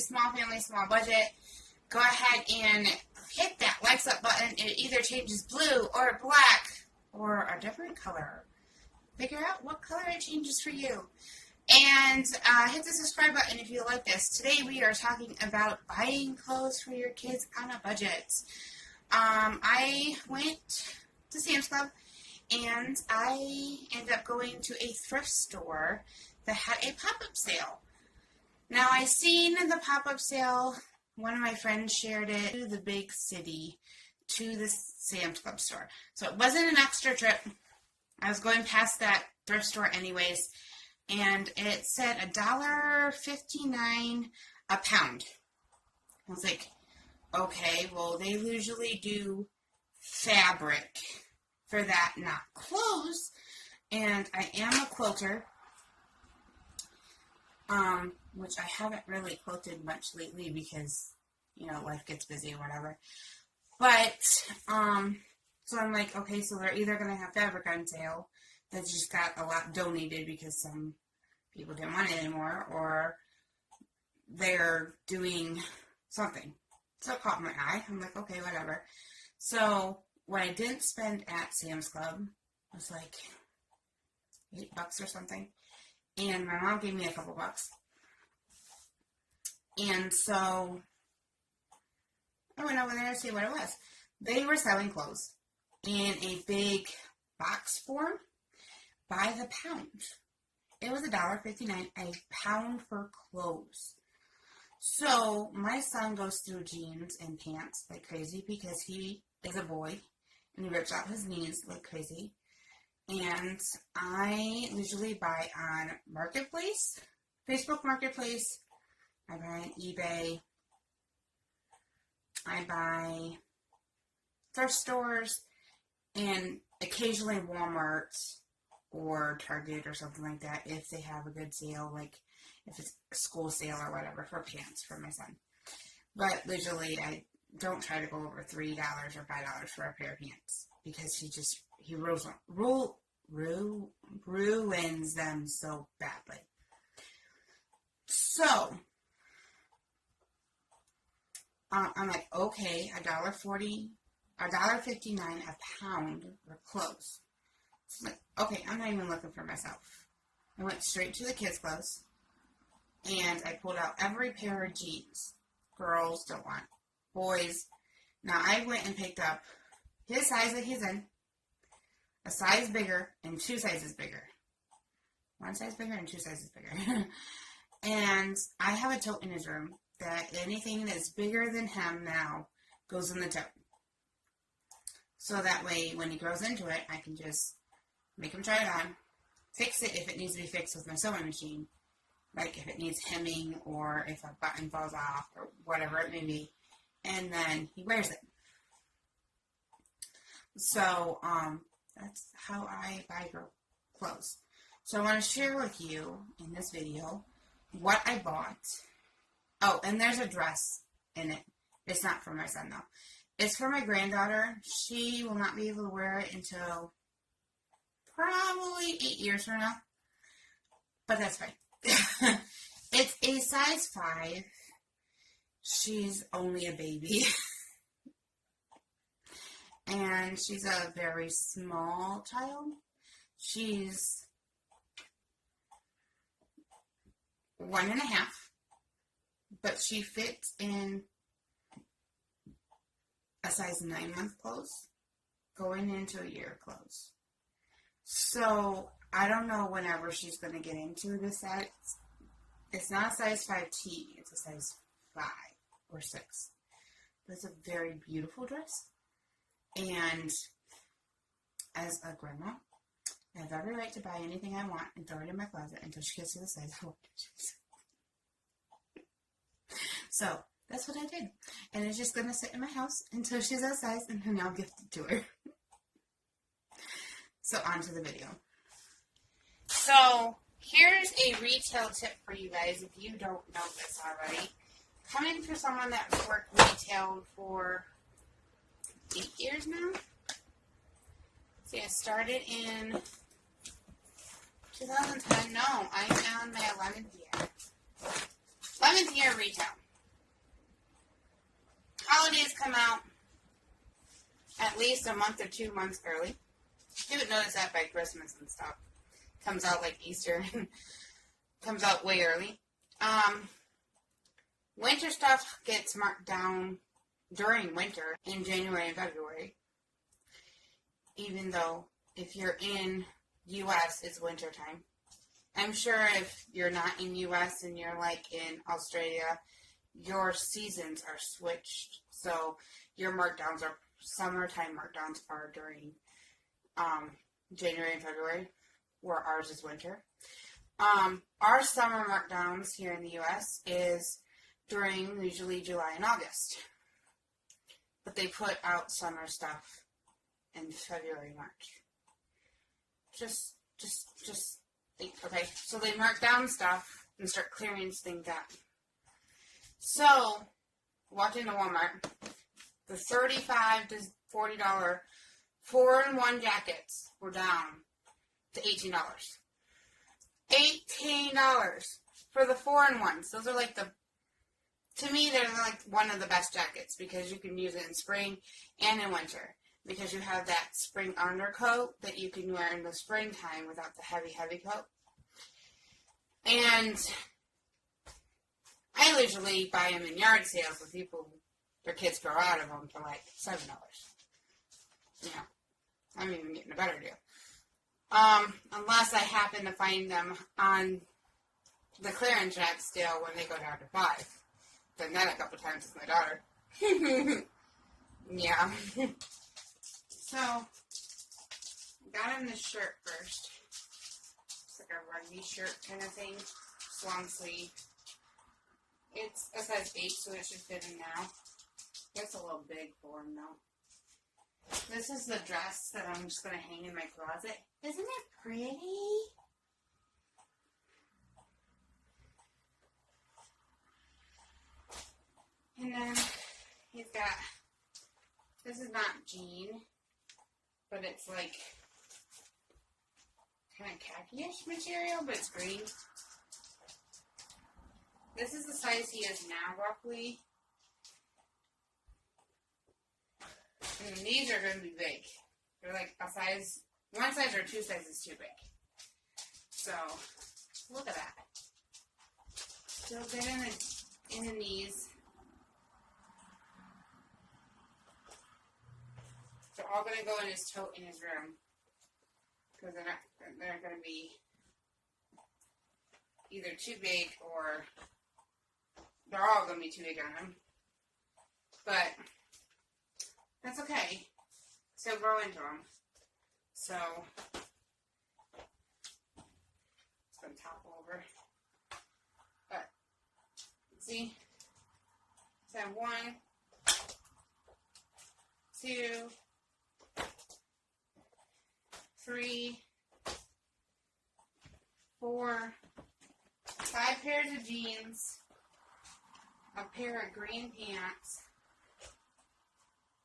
small family, small budget, go ahead and hit that likes up button. It either changes blue or black or a different color. Figure out what color it changes for you. And hit the subscribe button if you like this. Today we are talking about buying clothes for your kids on a budget. I went to Sam's Club and I ended up going to a thrift store that had a pop-up sale. Now I seen the pop-up sale. One of my friends shared it to the big city to the Sam's Club store. So it wasn't an extra trip. I was going past that thrift store anyways. And it said $1.59 a pound. I was like, okay, well, they usually do fabric for that, not clothes. And I am a quilter, which I haven't really quilted much lately because, you know, life gets busy or whatever. But, so I'm like, okay, so they're either going to have fabric on sale that just got a lot donated because some people didn't want it anymore, or they're doing something. So it caught my eye. I'm like, okay, whatever. So what I didn't spend at Sam's Club was like $8 or something. And my mom gave me a couple bucks. And so I went over there to see what it was. They were selling clothes in a big box form by the pound. It was $1.59 a pound for clothes. So my son goes through jeans and pants like crazy because he is a boy and he rips out his knees like crazy. And I usually buy on Marketplace, Facebook Marketplace. I buy on eBay. I buy thrift stores and occasionally Walmart or Target or something like that if they have a good sale, like if it's a school sale or whatever for pants for my son. But usually I don't try to go over $3 or $5 for a pair of pants because he ruins them so badly. So I'm like, okay, $1.59 a pound for clothes. So I'm like, okay, I'm not even looking for myself. I went straight to the kids' clothes, and I pulled out every pair of jeans. Girls don't want. Boys. Now, I went and picked up his size that he's in, a size bigger, and 2 sizes bigger. 1 size bigger and 2 sizes bigger. And I have a tote in his room that anything that's bigger than him now goes in the tote. So that way, when he grows into it, I can just make him try it on, fix it if it needs to be fixed with my sewing machine, like if it needs hemming or if a button falls off or whatever it may be, and then he wears it. So, that's how I buy clothes. So I want to share with you in this video what I bought. Oh, and there's a dress in it. It's not for my son, though. It's for my granddaughter. She will not be able to wear it until probably 8 years from now. But that's fine. It's a size 5. She's only a baby. And she's a very small child. She's 1.5. But she fits in a size 9-month clothes going into a year clothes. So I don't know whenever she's going to get into this size. It's not a size 5T. It's a size 5 or 6. But it's a very beautiful dress. And as a grandma, I have every right to buy anything I want and throw it in my closet until she gets to the size I want. So that's what I did. And it's just going to sit in my house until she's that size, and then I'll gift it to her. So on to the video. So here's a retail tip for you guys if you don't know this already. Coming for someone that's worked retail for 8 years now. See, I started in 2010. No, I'm on my 11th year. 11th year retail. Holidays come out at least a month or 2 months early. You would notice that by Christmas and stuff. Comes out like Easter. Comes out way early. Winter stuff gets marked down during winter in January and February. Even though if you're in U.S., it's winter time. I'm sure if you're not in U.S. and you're like in Australia, your seasons are switched. So your markdowns are, summertime markdowns are during January and February, where ours is winter. Our summer markdowns here in the U.S. is during usually July and August. But they put out summer stuff in February, March. Just think, okay. So they mark down stuff and start clearing things out. So, walked into Walmart. The $35 to $40 4-in-1 jackets were down to $18. $18 for the 4-in-1s. Those are like to me, they're like one of the best jackets because you can use it in spring and in winter. Because you have that spring undercoat that you can wear in the springtime without the heavy coat. And I usually buy them in yard sales with people, their kids grow out of them for like $7. Yeah, I'm even getting a better deal. Unless I happen to find them on the clearance rack still when they go down to $5. Done that a couple times with my daughter. Yeah. So, got him this shirt first. It's like a rugby shirt kind of thing. It's long sleeve. It's a size 8, so it should fit him now. It's a little big for him, though. This is the dress that I'm just going to hang in my closet. Isn't it pretty? And then he's got, this is not jean, but it's like kind of khaki-ish material, but it's green. This is the size he is now, roughly. And these are going to be big. They're like a size, one size or 2 sizes too big. So, look at that. Still good in the knees. They're all going to go in his tote in his room. Because they're going to be either too big or they're all going to be too big on him. But that's okay. Still grow into them. So, it's going to topple over. But, see? So, 1, 2, 3, 4, 5 pairs of jeans, a pair of green pants,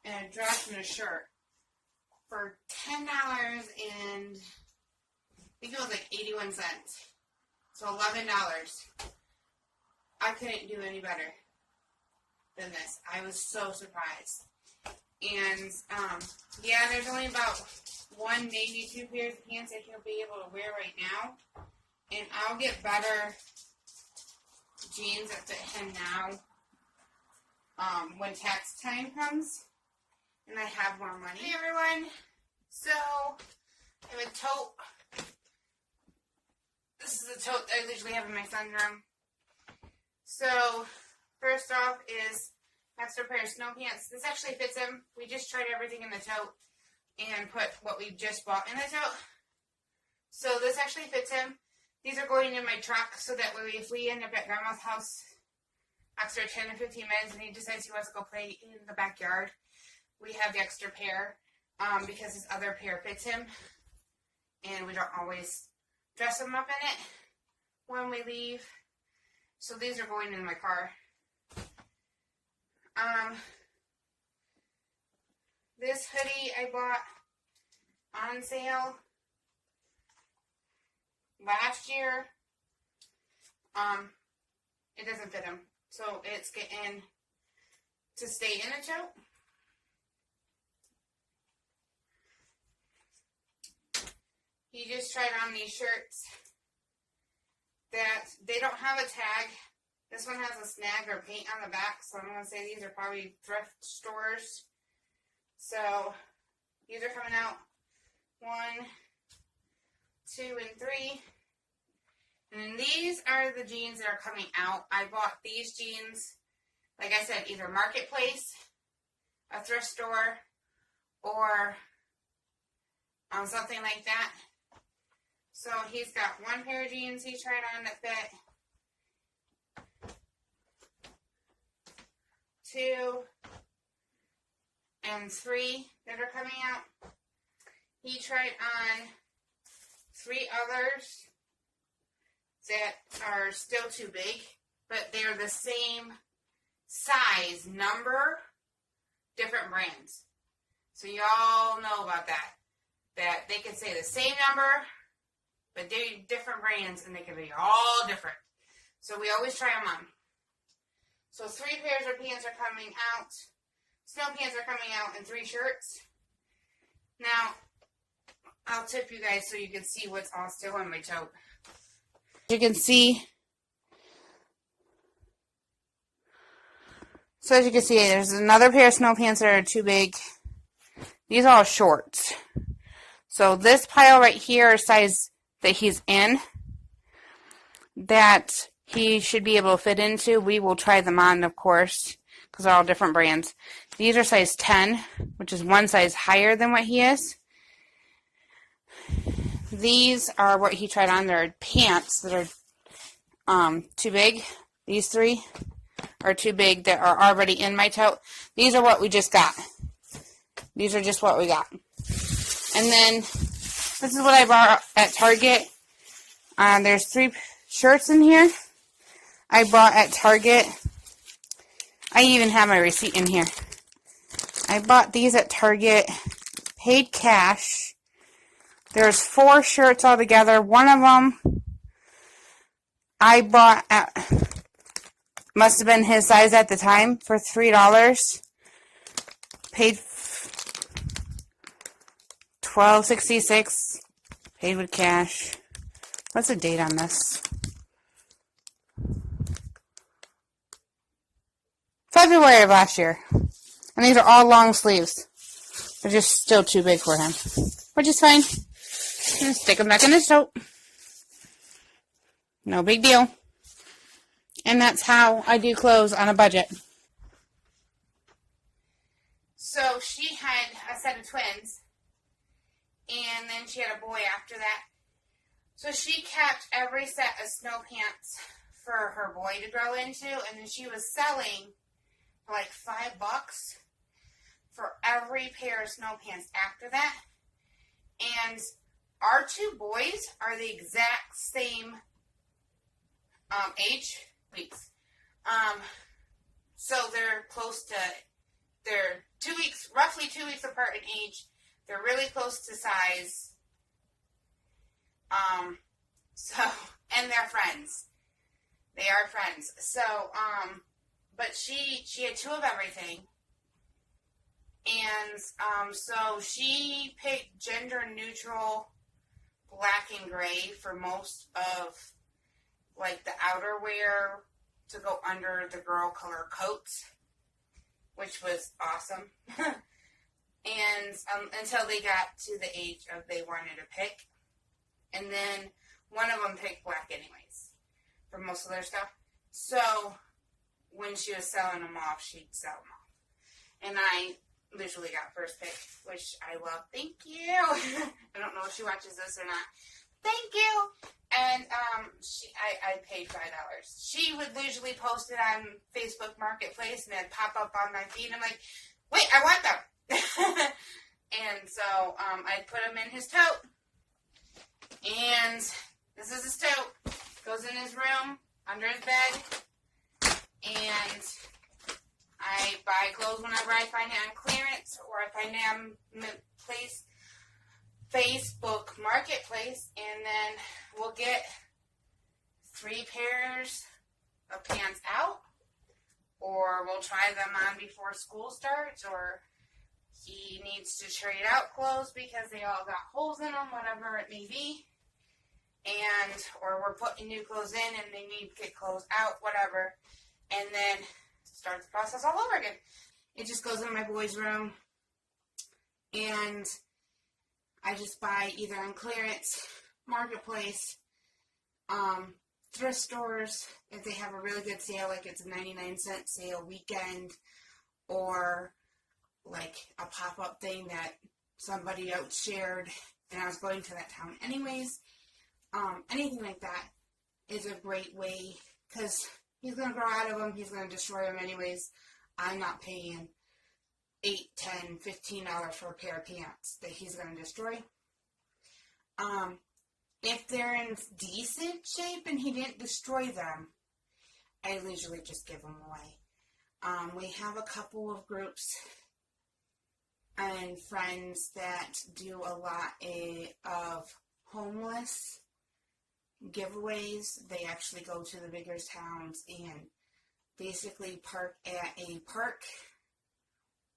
and a dress and a shirt for $10 and I think it was like 81 cents. So $11. I couldn't do any better than this. I was so surprised. And yeah, there's only about 1, maybe 2 pairs of pants that he'll be able to wear right now. And I'll get better jeans that fit him now when tax time comes. And I have more money. Hey everyone. So, I have a tote. This is the tote that I usually have in my son's room. So, first off is extra pair of snow pants. This actually fits him. We just tried everything in the tote and put what we just bought in the tote. So this actually fits him. These are going in my truck so that way if we end up at Grandma's house extra 10 or 15 minutes and he decides he wants to go play in the backyard, we have the extra pair because his other pair fits him. And we don't always dress him up in it when we leave. So these are going in my car. This hoodie I bought on sale last year. It doesn't fit him. So it's getting to stay in a tote. He just tried on these shirts that they don't have a tag. This one has a snag or paint on the back, so I'm going to say these are probably thrift stores. So these are coming out 1, 2, and 3. And then these are the jeans that are coming out. I bought these jeans, like I said, either Marketplace, a thrift store, or something like that. So he's got 1 pair of jeans he tried on that fit. 2 and 3 that are coming out. He tried on 3 others that are still too big, but they're the same size, number, different brands. So y'all know about that. That they can say the same number, but they're different brands and they can be all different. So we always try them on. So 3 pairs of pants are coming out. Snow pants are coming out, and 3 shirts. Now, I'll tip you guys so you can see what's all still in my tote. You can see. So as you can see, there's another pair of snow pants that are too big. These are all shorts. So this pile right here is size that he's in, that he should be able to fit into. We will try them on, of course, because they're all different brands. These are size 10, which is 1 size higher than what he is. These are what he tried on. They're pants that are too big. These 3 are too big that are already in my tote. These are what we just got. These are just what we got. And then this is what I bought at Target. There's 3 shirts in here I bought at Target. I even have my receipt in here. I bought these at Target, paid cash. There's 4 shirts altogether. One of them I bought at, must have been his size at the time, for $3. Paid $12.66. Paid with cash. What's the date on this? February of last year. And these are all long sleeves. They're just still too big for him. Which is fine. Just stick them back in his tote. No big deal. And that's how I do clothes on a budget. So she had a set of twins. And then she had a boy after that. So she kept every set of snow pants for her boy to grow into. And then she was selling for like $5 for every pair of snow pants after that. And our 2 boys are the exact same age. Weeks. So they're close to, they're 2 weeks, roughly 2 weeks apart in age. They're really close to size. So, and they're friends. They are friends. So, but she had 2 of everything. And, so she picked gender neutral black and gray for most of, like, the outerwear to go under the girl color coats, which was awesome. And until they got to the age of they wanted to pick. And then one of them picked black anyways for most of their stuff. So when she was selling them off, she'd sell them off. And I literally got first pick, which I love. Thank you. I don't know if she watches this or not. Thank you. And I paid $5. She would usually post it on Facebook Marketplace and it'd pop up on my feed. I'm like, wait, I want them. And so I put them in his tote. And this is his tote. Goes in his room, under his bed. And I buy clothes whenever I find it on clearance or I find it on Facebook Marketplace. And then we'll get 3 pairs of pants out or or we'll try them on before school starts, or he needs to trade out clothes because they all got holes in them, whatever it may be. And, or we're putting new clothes in and they need to get clothes out, whatever. And then start the process all over again. It just goes in my boys' room. And I just buy either on clearance, marketplace, thrift stores, if they have a really good sale, like it's a 99-cent sale weekend, or like a pop-up thing that somebody else shared and I was going to that town anyways. Anything like that is a great way, because he's going to grow out of them, he's going to destroy them anyways. I'm not paying $8, $10, $15 for a pair of pants that he's going to destroy. If they're in decent shape and he didn't destroy them, I usually just give them away. We have a couple of groups and friends that do a lot of homeless giveaways. They actually go to the bigger towns and basically park at a park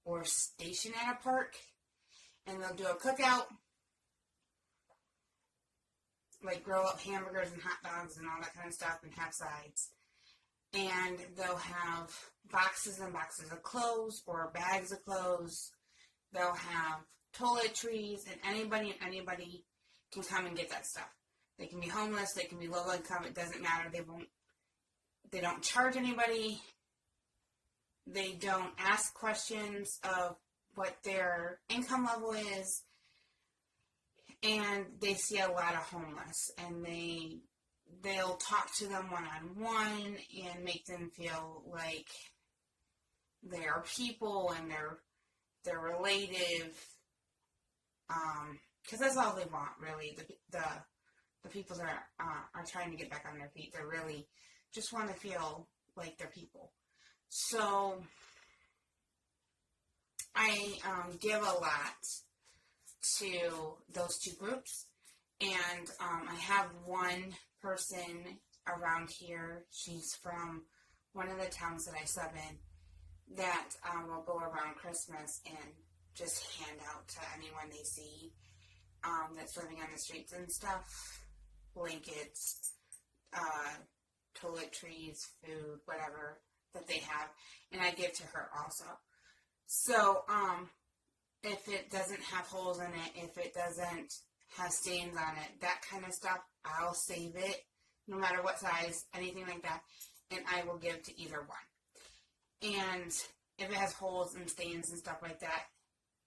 or station at a park, and they'll do a cookout, like grill up hamburgers and hot dogs and all that kind of stuff and have sides. And they'll have boxes and boxes of clothes or bags of clothes. They'll have toiletries, and anybody can come and get that stuff. They can be homeless, they can be low income, it doesn't matter. They don't charge anybody. They don't ask questions of what their income level is. And they see a lot of homeless, and they'll talk to them one-on-one and make them feel like they are people and they're relative. Because that's all they want, really. The people that are trying to get back on their feet, they really just want to feel like they're people. So I give a lot to those two groups, and I have one person around here. She's from one of the towns that I sub in, that will go around Christmas and just hand out to anyone they see that's living on the streets and stuff, blankets, toiletries, food, whatever that they have, and I give to her also. So if it doesn't have holes in it, if it doesn't have stains on it, that kind of stuff, I'll save it, no matter what size, anything like that, and I will give to either one. And if it has holes and stains and stuff like that,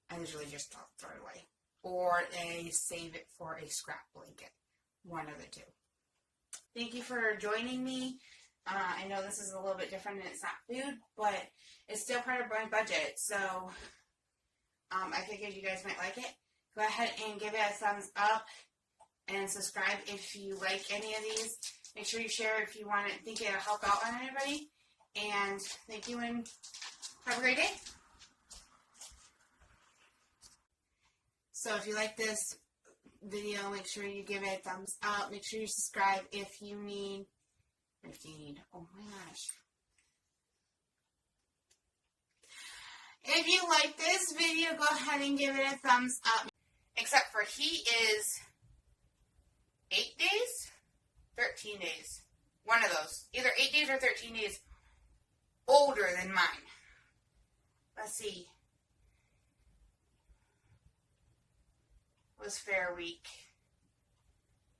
I usually just throw it away. Or I save it for a scrap blanket. One of the two. Thank you for joining me. I know this is a little bit different and it's not food, but it's still part of my budget. So I figured you guys might like it. Go ahead and give it a thumbs up and subscribe if you like any of these. Make sure you share if you want it, think it'll help out on anybody. And thank you and have a great day. So if you like this video, make sure you give it a thumbs up. Make sure you subscribe if you need, oh my gosh. If you like this video, go ahead and give it a thumbs up. Except for he is 8 days? 13 days. One of those. Either 8 days or 13 days older than mine. Let's see. It was Fair Week.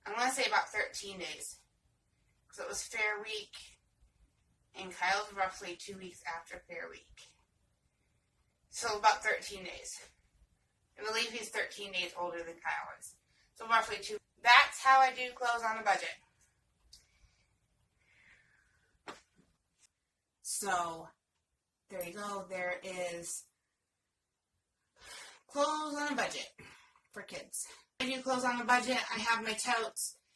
I'm going to say about 13 days. Because it was Fair Week. And Kyle's roughly 2 weeks after Fair Week. So about 13 days. I believe he's 13 days older than Kyle is. So roughly 2. That's how I do clothes on a budget. So, there you go. There is clothes on a budget for kids. I do clothes on a budget. I have my totes.